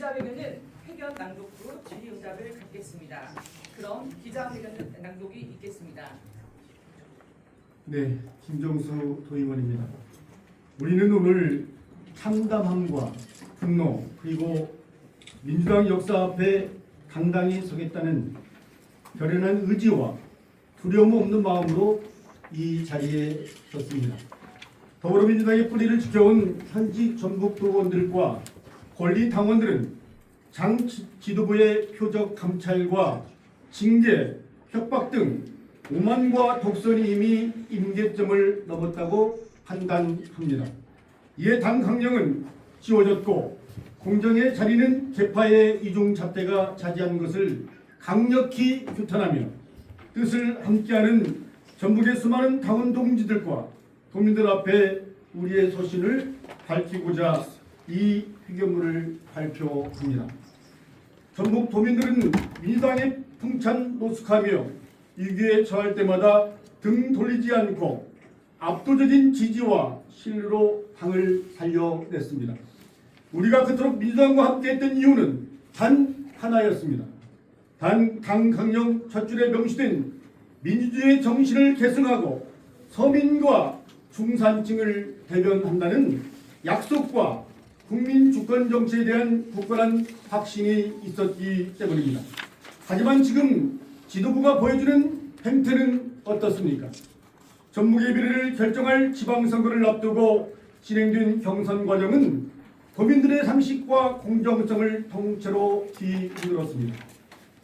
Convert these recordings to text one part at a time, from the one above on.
기자회견은 회견 낭독으로 질의응답을 갖겠습니다. 그럼 기자회견 낭독이 있겠습니다. 네, 김정수 도의원입니다. 우리는 오늘 참담함과 분노 그리고 민주당 역사 앞에 당당히 서겠다는 결연한 의지와 두려움 없는 마음으로 이 자리에 섰습니다. 더불어민주당의 뿌리를 지켜온 현직 전북 도원들과 권리 당원들은 장 지도부의 표적 감찰과 징계, 협박 등 오만과 독선이 이미 임계점을 넘었다고 판단합니다. 이에 당 강령은 지워졌고 공정의 자리는 개파의 이중잣대가 차지한 것을 강력히 규탄하며 뜻을 함께하는 전북의 수많은 당원 동지들과 도민들 앞에 우리의 소신을 밝히고자 이 회견문을 발표합니다. 전북 도민들은 민주당의 풍찬 노숙하며 위기에 처할 때마다 등 돌리지 않고 압도적인 지지와 신뢰로 당을 살려냈습니다. 우리가 그토록 민주당과 함께했던 이유는 단 하나였습니다. 단 당 강령 첫 줄에 명시된 민주주의의 정신을 계승하고 서민과 중산층을 대변한다는 약속과 국민 주권 정치에 대한 굳건한 확신이 있었기 때문입니다. 하지만 지금 지도부가 보여주는 행태는 어떻습니까? 전북의 미래를 결정할 지방선거를 앞두고 진행된 경선 과정은 도민들의 상식과 공정성을 통째로 뒤흔들었습니다.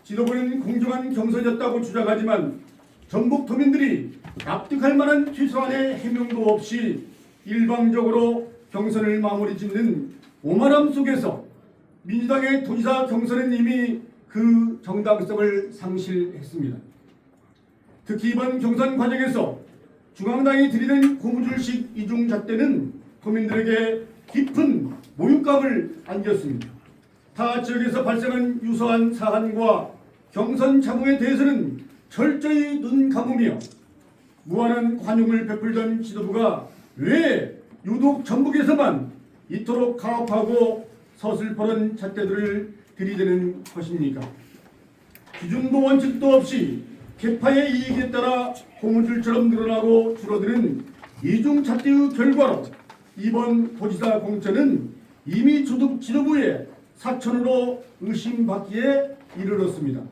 지도부는 공정한 경선이었다고 주장하지만 전북 도민들이 납득할 만한 최소한의 해명도 없이 일방적으로 경선을 마무리 짓는 오만함 속에서 민주당의 도지사 경선은 이미 그 정당성을 상실했습니다. 특히 이번 경선 과정에서 중앙당이 들이댄 고무줄식 이중잣대는 도민들에게 깊은 모욕감을 안겼습니다. 타 지역에서 발생한 유사한 사안과 경선 참모에 대해서는 철저히 눈 감으며 무한한 관용을 베풀던 지도부가 왜 유독 전북에서만 이토록 가혹하고 서슬퍼런 잣대들을 들이대는 것입니까? 기준도 원칙도 없이 개파의 이익에 따라 고무줄처럼 늘어나고 줄어드는 이중 잣대의 결과로 이번 도지사 공천은 이미 지도부의 사천으로 의심받기에 이르렀습니다.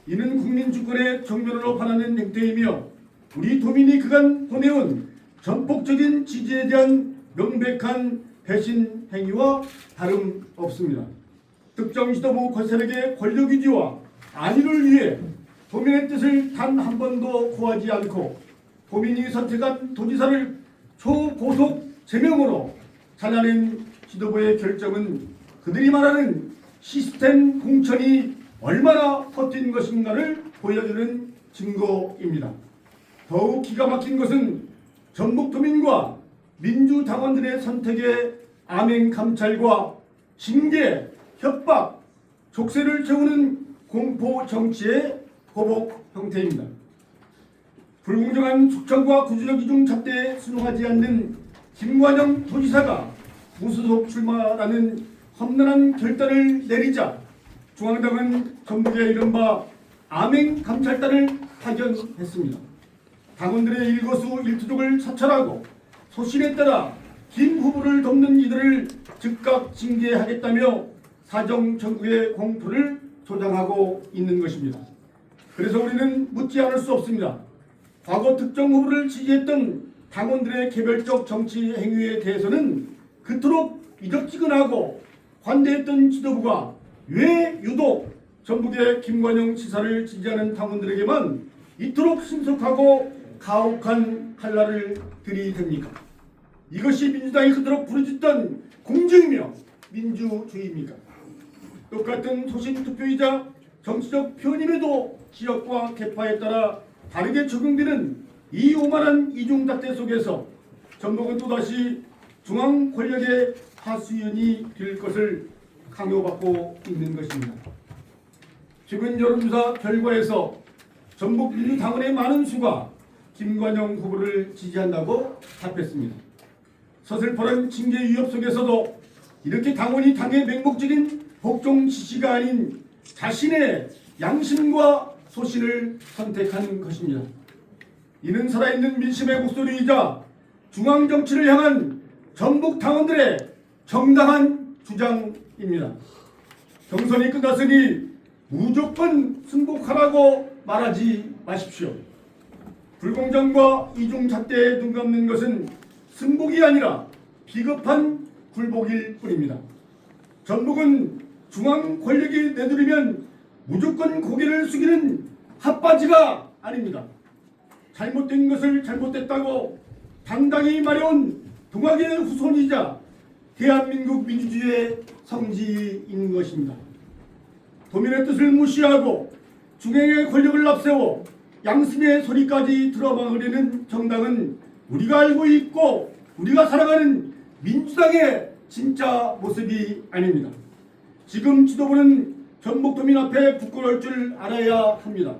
이는 국민 주권의 정면으로 반하는 행태이며 우리 도민이 그간 보내온 전폭적인 지지에 대한 명백한 배신 행위와 다름없습니다. 특정 지도부 권세력의 권력 유지와 안위를 위해 도민의 뜻을 단 한 번도 구하지 않고 도민이 선택한 도지사를 초고속 제명으로 잘라낸 지도부의 결정은 그들이 말하는 시스템 공천이 얼마나 버틴 것인가를 보여주는 증거입니다. 더욱 기가 막힌 것은 전북 도민과 민주당원들의 선택에 암행 감찰과 징계, 협박, 족쇄를 채우는 공포 정치의 보복 형태입니다. 불공정한 숙청과 구조적 이중 잣대에 순응하지 않는 김관영 도지사가 무소속 출마라는 험난한 결단을 내리자 중앙당은 전북의 이른바 암행 감찰단을 파견했습니다. 당원들의 일거수일투족을 사찰하고 소신에 따라 김 후보를 돕는 이들을 즉각 징계하겠다며 사정 정국의 공포를 조장하고 있는 것입니다. 그래서 우리는 묻지 않을 수 없습니다. 과거 특정 후보를 지지했던 당원들의 개별적 정치 행위에 대해서는 그토록 이적지근하고 관대했던 지도부가 왜 유독 전북의 김관영 지사를 지지하는 당원들에게만 이토록 신속하고 가혹한 칼날을 들이댑니까? 이것이 민주당이 그토록 부르짖던 공정이며 민주주의입니까? 똑같은 소신 투표이자 정치적 표현임에도 지역과 개파에 따라 다르게 적용되는 이 오만한 이중잣대 속에서 전북은 또다시 중앙 권력의 하수연이 될 것을 강요받고 있는 것입니다. 최근 여론조사 결과에서 전북 민주당원의 많은 수가 김관영 후보를 지지한다고 답했습니다. 서슬퍼런 징계 위협 속에서도 이렇게 당원이 당의 맹목적인 복종 지시가 아닌 자신의 양심과 소신을 선택한 것입니다. 이는 살아있는 민심의 목소리이자 중앙정치를 향한 전북 당원들의 정당한 주장입니다. 경선이 끝났으니 무조건 승복하라고 말하지 마십시오. 불공정과 이중잣대에 눈 감는 것은 승복이 아니라 비겁한 굴복일 뿐입니다. 전북은 중앙 권력이 내두르면 무조건 고개를 숙이는 핫바지가 아닙니다. 잘못된 것을 잘못됐다고 당당히 말해온 동학의 후손이자 대한민국 민주주의의 성지인 것입니다. 도민의 뜻을 무시하고 중앙의 권력을 앞세워 양심의 소리까지 들어막으려는 정당은 우리가 알고 있고 우리가 살아가는 민주당의 진짜 모습이 아닙니다. 지금 지도부는 전북도민 앞에 부끄러울 줄 알아야 합니다.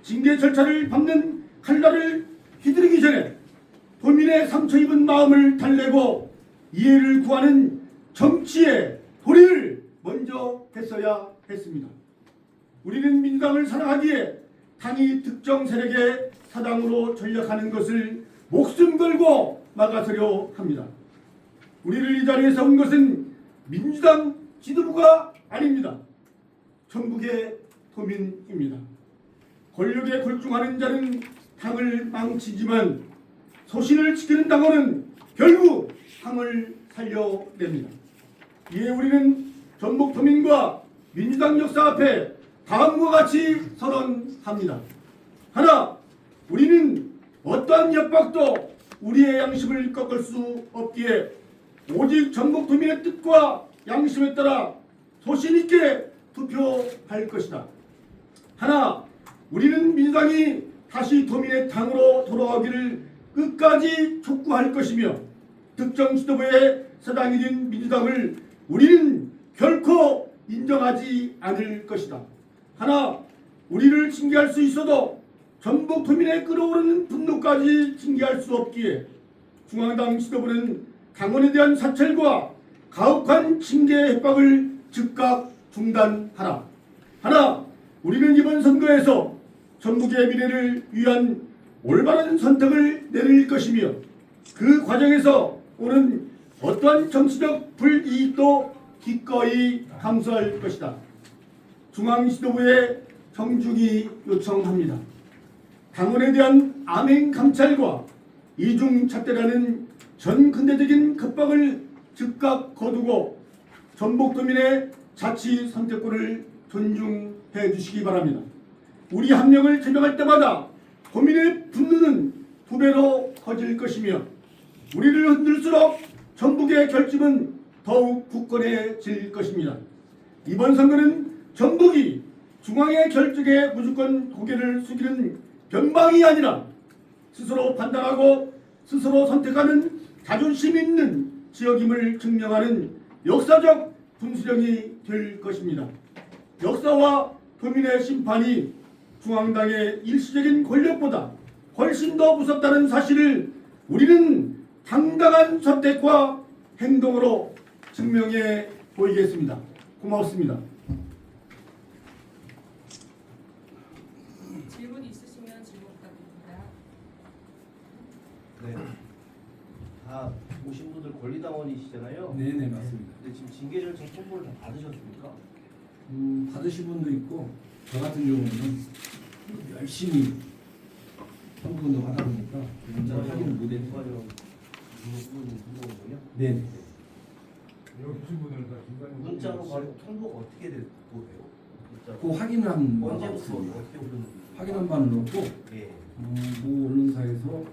징계 절차를 밟는 칼날을 휘두르기 전에 도민의 상처 입은 마음을 달래고 이해를 구하는 정치의 도리를 먼저 했어야 했습니다. 우리는 민주당을 사랑하기에 당이 특정 세력의 사당으로 전락하는 것을 목숨 걸고 막아서려 합니다. 우리를 이 자리에 세운 것은 민주당 지도부가 아닙니다. 전북의 도민입니다. 권력에 골중하는 자는 당을 망치지만 소신을 지키는 당원은 결국 당을 살려냅니다. 이에 우리는 전북 도민과 민주당 역사 앞에 다음과 같이 선언합니다. 하나, 우리는 어떠한 협박도 우리의 양심을 꺾을 수 없기에 오직 전북 도민의 뜻과 양심에 따라 소신 있게 투표할 것이다. 하나, 우리는 민주당이 다시 도민의 당으로 돌아가기를 끝까지 촉구할 것이며 특정 지도부의 사당이 된 민주당을 우리는 결코 인정하지 않을 것이다. 하나, 우리를 징계할 수 있어도 전북 도민의 끓어오르는 분노까지 징계할 수 없기에 중앙당 지도부는 당원에 대한 사찰과 가혹한 징계 협박을 즉각 중단하라. 하나, 우리는 이번 선거에서 전북의 미래를 위한 올바른 선택을 내릴 것이며 그 과정에서 오는 어떠한 정치적 불이익도 기꺼이 감수할 것이다. 중앙 지도부에 정중히 요청합니다. 당원에 대한 암행 감찰과 이중잣대라는 전근대적인 겁박을 즉각 거두고 전북도민의 자치 선택권을 존중해 주시기 바랍니다. 우리 한 명을 제명할 때마다 도민의 분노는 두 배로 커질 것이며 우리를 흔들수록 전북의 결집은 더욱 굳건해질 것입니다. 이번 선거는 전북이 중앙의 결정에 무조건 고개를 숙이는 변방이 아니라 스스로 판단하고 스스로 선택하는 자존심 있는 지역임을 증명하는 역사적 분수령이 될 것입니다. 역사와 도민의 심판이 중앙당의 일시적인 권력보다 훨씬 더 무섭다는 사실을 우리는 당당한 선택과 행동으로 증명해 보이겠습니다. 고맙습니다. 질문 있으시면 질문 부탁드립니다. 네. 다 오신 분들 권리당원이시잖아요. 네네 맞습니다. 근데 지금 징계 절차 통보를 다 받으셨습니까? 받으신 분도 있고 저 같은 경우는 열심히 선거운동하다 보니까 문자 확인을 못했어요. 네. 문자로 바로 통보가 어떻게 되고 돼요? 그 확인한 바는 언제부터 없습니다. 어떻게 오셨는지? 확인한 바는 없고 예. 모 언론사에서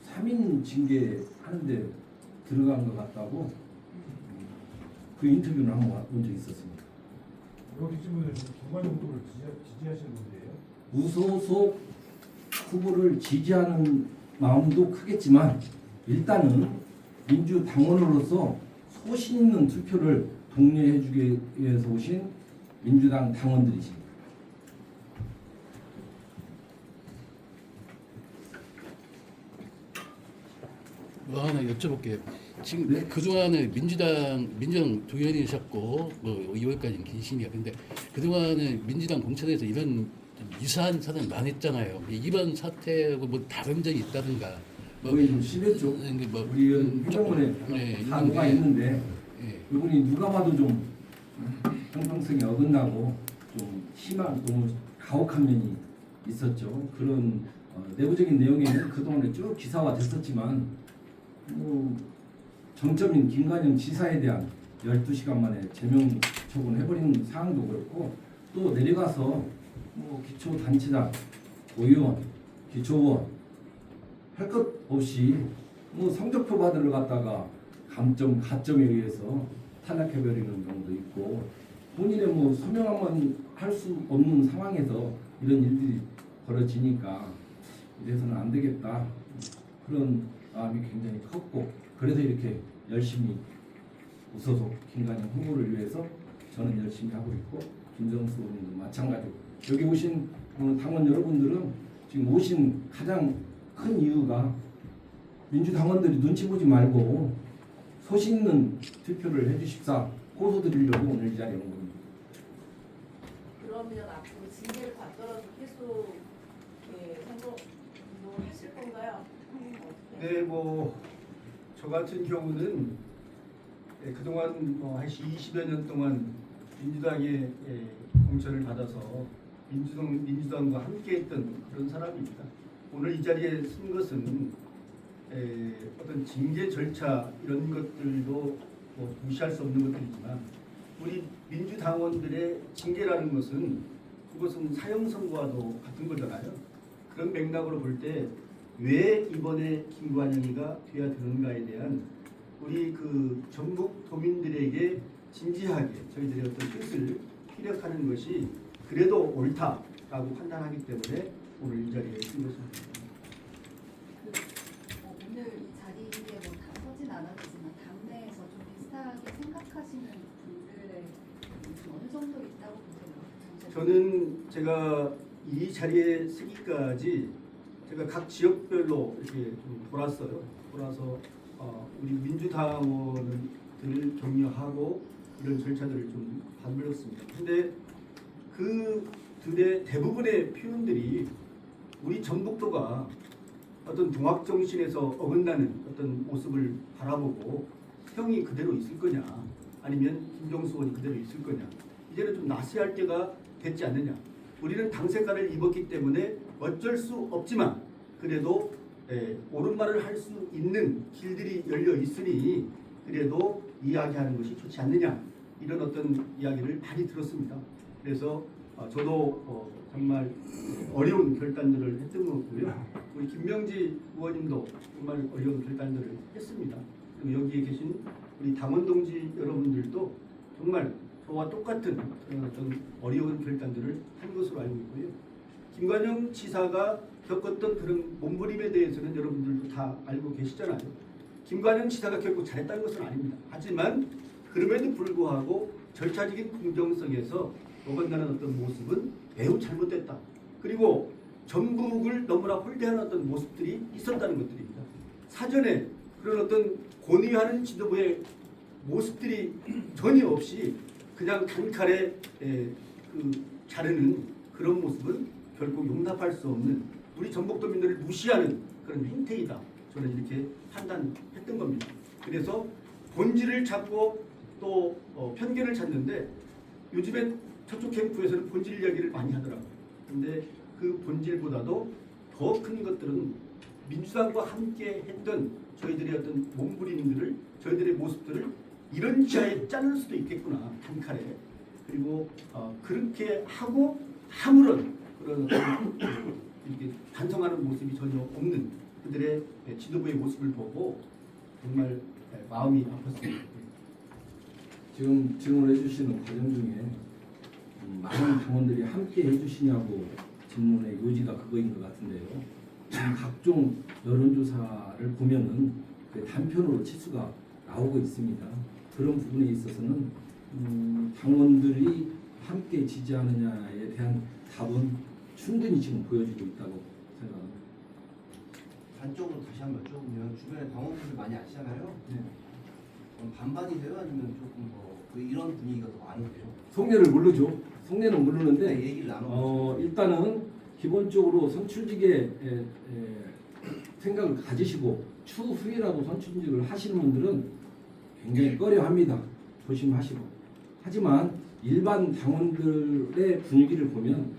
3인 징계하는데 들어간 것 같다고 그 인터뷰를 한번 본 적이 있었습니다. 여기 친구들 김관영 후보를 지지하시는 분들이에요? 무소속 후보를 지지하는 마음도 크겠지만 일단은 민주당원으로서 소신 있는 투표를 독려해 주기 위해서 오신 민주당 당원들이십니다. 하나 여쭤볼게요. 지금 네. 그동안에 민주당 도의원이셨고 뭐 의원까지는 계시니까 근데 그동안에 민주당 공천에서 이런 좀 유사한 사람 많았잖아요. 이번 사태하고 뭐 다른 점이 있다든가 거의 좀 심했죠. 뭐 우리 의원 회장문에 네, 사고가 있는데, 있는데 예. 이분이 누가 봐도 좀 형평성이 어긋나고 좀 심한 너무 가혹한 면이 있었죠. 그런 내부적인 내용에는 그동안에 쭉 기사화 됐었지만 뭐 정점인 김관영 지사에 대한 12시간 만에 제명 처분해버리는 상황도 그렇고 또 내려가서 뭐 기초단체장, 의원, 기초원 할 것 없이 뭐 성적표 받으러 갔다가 감점, 가점에 의해서 탈락해버리는 경우도 있고 본인의 뭐 소명만 할 수 없는 상황에서 이런 일들이 벌어지니까 이래서는 안 되겠다 그런 마음이 굉장히 컸고 그래서 이렇게 열심히 무소속 김관영 후보를 위해서 저는 열심히 하고 있고 김정수 의원님도 마찬가지고 여기 오신 당원 여러분들은 지금 오신 가장 큰 이유가 민주당원들이 눈치 보지 말고 소신 있는 투표를 해주십사 호소드리려고 오늘 이 자리에 온 겁니다. 그러면 앞으로 징계를 받더라도 계속 선거 운동을 하실 건가요? 네, 뭐 저 같은 경우는 그동안 한 20여 년 동안 민주당의 공천을 받아서 민주당과 함께했던 그런 사람입니다. 오늘 이 자리에 쓴 것은 어떤 징계 절차 이런 것들도 뭐 무시할 수 없는 것들이지만 우리 민주당원들의 징계라는 것은 그것은 사형 선고와도 같은 거잖아요. 그런 맥락으로 볼 때 왜 이번에 김관영이가 돼야 되는가에 대한 우리 그 전국 도민들에게 진지하게 저희들의 어떤 뜻을 피력하는 것이 그래도 옳다라고 판단하기 때문에 오늘 이 자리에 쓴 것입니다. 오늘 이 자리에 뭐 다 서진 않았지만 당내에서 좀 비슷하게 생각하시는 분들의 좀 어느 정도 있다고 보세요? 저는 제가 이 자리에 서기까지 제가 각 지역별로 이렇게 좀 돌았어요. 돌아서 우리 민주당원을 격려하고 이런 절차들을 좀 밟았습니다. 근데 그들의 대부분의 표현들이 우리 전북도가 어떤 동학 정신에서 어긋나는 어떤 모습을 바라보고 형이 그대로 있을 거냐 아니면 김정수 의원이 그대로 있을 거냐 이제는 좀 나서야 할 때가 됐지 않느냐. 우리는 당 색깔을 입었기 때문에 어쩔 수 없지만 그래도 옳은 말을 할 수 있는 길들이 열려 있으니 그래도 이야기하는 것이 좋지 않느냐 이런 어떤 이야기를 많이 들었습니다. 그래서 저도 정말 어려운 결단들을 했던 것 같고요. 우리 김명지 의원님도 정말 어려운 결단들을 했습니다. 그리고 여기에 계신 우리 당원 동지 여러분들도 정말 저와 똑같은 그런 어떤 어려운 결단들을 한 것으로 알고 있고요. 김관영 지사가 겪었던 그런 몸부림에 대해서는 여러분들도 다 알고 계시잖아요. 김관영 지사가 결국 잘했다는 것은 아닙니다. 하지만 그럼에도 불구하고 절차적인 공정성에서 어긋나는 어떤 모습은 매우 잘못됐다. 그리고 전북을 너무나 홀대하는 어떤 모습들이 있었다는 것들입니다. 사전에 그런 어떤 권위하는 지도부의 모습들이 전혀 없이 그냥 단칼에 자르는 그런 모습은 결코 용납할 수 없는 우리 전북도민들을 무시하는 그런 행태이다. 저는 이렇게 판단했던 겁니다. 그래서 본질을 찾고 또 편견을 찾는데 요즘에 저쪽 캠프에서는 본질 이야기를 많이 하더라고요. 근데 그 본질보다도 더 큰 것들은 민주당과 함께 했던 저희들의 어떤 몸부림들을 저희들의 모습들을 이런 지하에 자를 수도 있겠구나 단칼에. 그리고 그렇게 하고 아무런 그런 이렇게 반성하는 모습이 전혀 없는 그들의 지도부의 모습을 보고 정말 마음이 아팠습니다. 지금 질문을 해주시는 과정 중에 많은 당원들이 함께 해주시냐고 질문의 요지가 그거인 것 같은데요. 지금 각종 여론조사를 보면은 그 단편으로 치수가 나오고 있습니다. 그런 부분에 있어서는 당원들이 함께 지지하느냐에 대한 답은 충분히 지금 보여지고 있다고 생각합니다. 단적으로 다시 한번 여쭤보면 주변에 당원분들 많이 아시잖아요. 네. 그럼 반반이 돼요? 아니면 조금 더 이런 분위기가 더 많이 돼요? 속내를 모르죠. 속내는 모르는데 네, 얘기를 나눠보죠. 일단은 기본적으로 선출직에 생각을 가지시고 추후에라도 선출직을 하시는 분들은 굉장히 꺼려합니다. 조심하시고. 하지만 일반 당원들의 분위기를 보면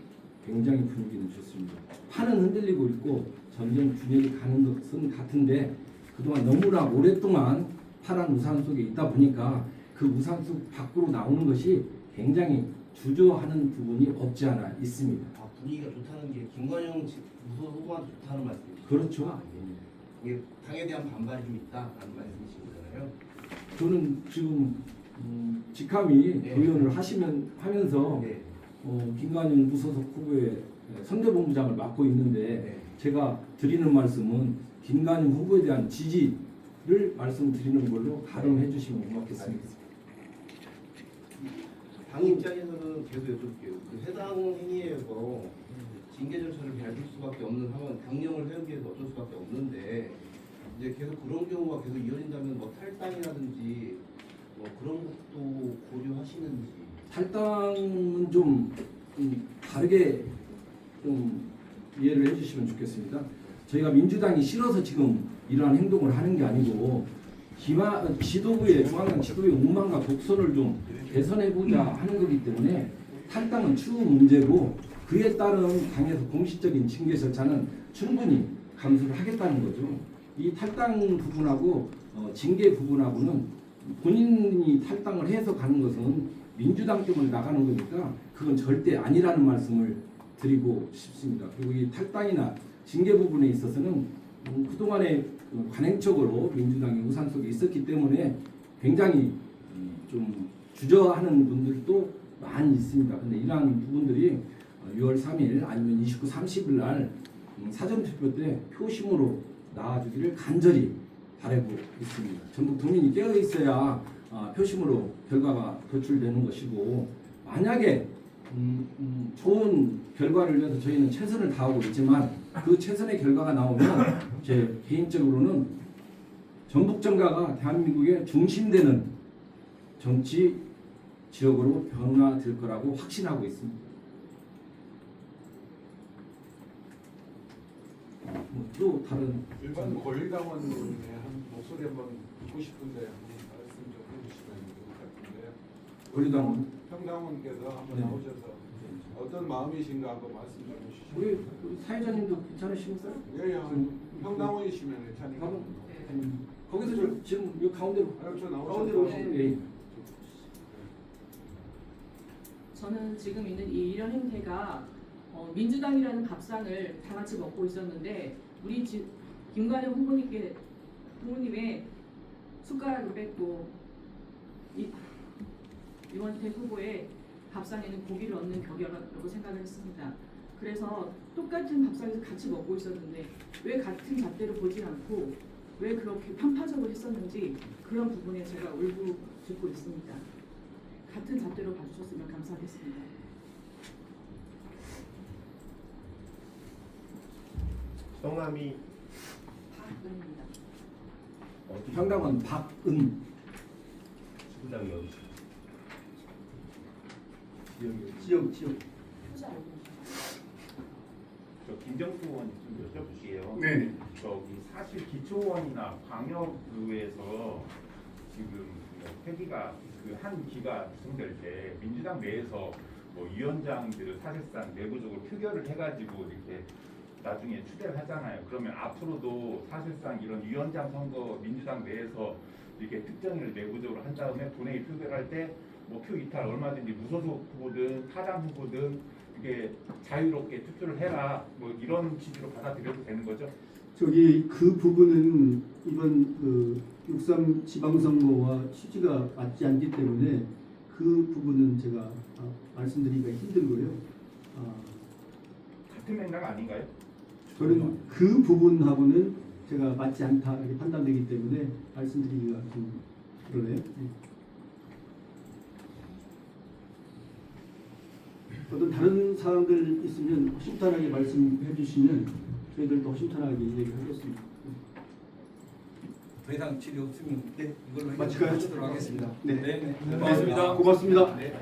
굉장히 분위기는 좋습니다. 판은 흔들리고 있고 점점 균형이 가는 것은 같은데 그동안 너무나 오랫동안 파란 우산 속에 있다 보니까 그 우산 속 밖으로 나오는 것이 굉장히 주저하는 부분이 없지 않아 있습니다. 아, 분위기가 좋다는 게 김관영 무소 후보한테 좋다는 말씀이시죠? 그렇죠. 이게 당에 대한 반발이 좀 있다라는 말씀이신 거잖아요. 저는 지금 직함이 네. 의원을 하면서 네. 김관영 무소속 후보의 선대본부장을 맡고 있는데 네. 제가 드리는 말씀은 김관영 후보에 대한 지지를 말씀드리는 걸로 가름해 주시면 고맙겠습니다. 당 입장에서는 계속 여쭤볼게요. 그 해당 행위에서 징계 절차를 밟을 수밖에 없는 상황, 당령을 세우기 위해서 어쩔 수밖에 없는데 이제 계속 그런 경우가 계속 이어진다면 뭐 탈당이라든지 뭐 그런 것도 고려하시는지. 탈당은 좀 다르게 좀 이해를 해주시면 좋겠습니다. 저희가 민주당이 싫어서 지금 이러한 행동을 하는 게 아니고 지도부의 중앙당 지도부의 운망과 독선을 좀 개선해보자 하는 거기 때문에 탈당은 추후 문제고 그에 따른 당에서 공식적인 징계 절차는 충분히 감수를 하겠다는 거죠. 이 탈당 부분하고 징계 부분하고는 본인이 탈당을 해서 가는 것은 민주당 때문에 나가는 거니까 그건 절대 아니라는 말씀을 드리고 싶습니다. 그리고 이 탈당이나 징계 부분에 있어서는 그동안에 관행적으로 민주당이 우산 속에 있었기 때문에 굉장히 좀 주저하는 분들도 많이 있습니다. 근데 이러한 부분들이 6월 3일 아니면 29, 30일 날 사전투표 때 표심으로 나와주기를 간절히 바라고 있습니다. 전국 국민이 깨어 있어야 표심으로 결과가 도출되는 것이고 만약에 좋은 결과를 위해서 저희는 최선을 다하고 있지만 그 최선의 결과가 나오면 제 개인적으로는 전북정가가 대한민국의 중심되는 정치 지역으로 변화될 거라고 확신하고 있습니다. 또 다른 일반 권리당원의 한 목소리 한번 듣고 싶은데 한번 말씀 좀 해주시면 좋을 것 같은데요. 권리당원 평당원께서 한번 네. 나오셔서 어떤 마음이신가 한번 말씀 좀 해주시죠. 우리 사회자님도 괜찮으시겠어요? 예, 평당원이시면 괜찮으니까. 바로 거기서 지금 이 가운데로 저 가운데로 나오셔서 오시면 예. 저는 지금 있는 이런 행태가 민주당이라는 밥상을 다 같이 먹고 있었는데 우리 김관영 후보님의 숟가락을 뺏고 이원택 후보의 밥상에는 고기를 얹는 격이라고 생각을 했습니다. 그래서 똑같은 밥상에서 같이 먹고 있었는데 왜 같은 잣대로 보지 않고 왜 그렇게 편파적으로 했었는지 그런 부분에 제가 울부짖고 있습니다. 같은 잣대로 봐주셨으면 감사하겠습니다. 성함이 박은입니다. 평당원 박은 지부장이 어디시죠? 지역 저 김정수 의원 좀 여쭤볼게요. 네. 저기 사실 기초원이나 광역의회에서 지금 회기가 그 한 기가 구성될 때 민주당 내에서 뭐 위원장들을 사실상 내부적으로 표결을 해가지고 이렇게 나중에 추대를 하잖아요. 그러면 앞으로도 사실상 이런 위원장 선거 민주당 내에서 이렇게 특정인을 내부적으로 한 다음에 본회의 표결할 때 뭐 표 이탈 얼마든지 무소속 후보든 타당 후보든 이게 자유롭게 투표를 해라 뭐 이런 취지로 받아들여도 되는 거죠? 저기 그 부분은 이번 6.3 지방선거와 취지가 맞지 않기 때문에 그 부분은 제가 말씀드리기가 힘들고요. 같은 맥락 아닌가요? 저는 그 부분하고는 제가 맞지 않다 이렇게 판단되기 때문에 말씀드리기가 좀 그러네요. 어떤 다른 사항들 있으면 허심탄회하게 말씀해 주시면 저희들도 허심탄회하게 얘기하겠습니다. 더 이상 질의 없으면 네. 이걸로 마칠까요? 해주도록 하겠습니다. 네. 네. 고맙습니다. 고맙습니다. 네.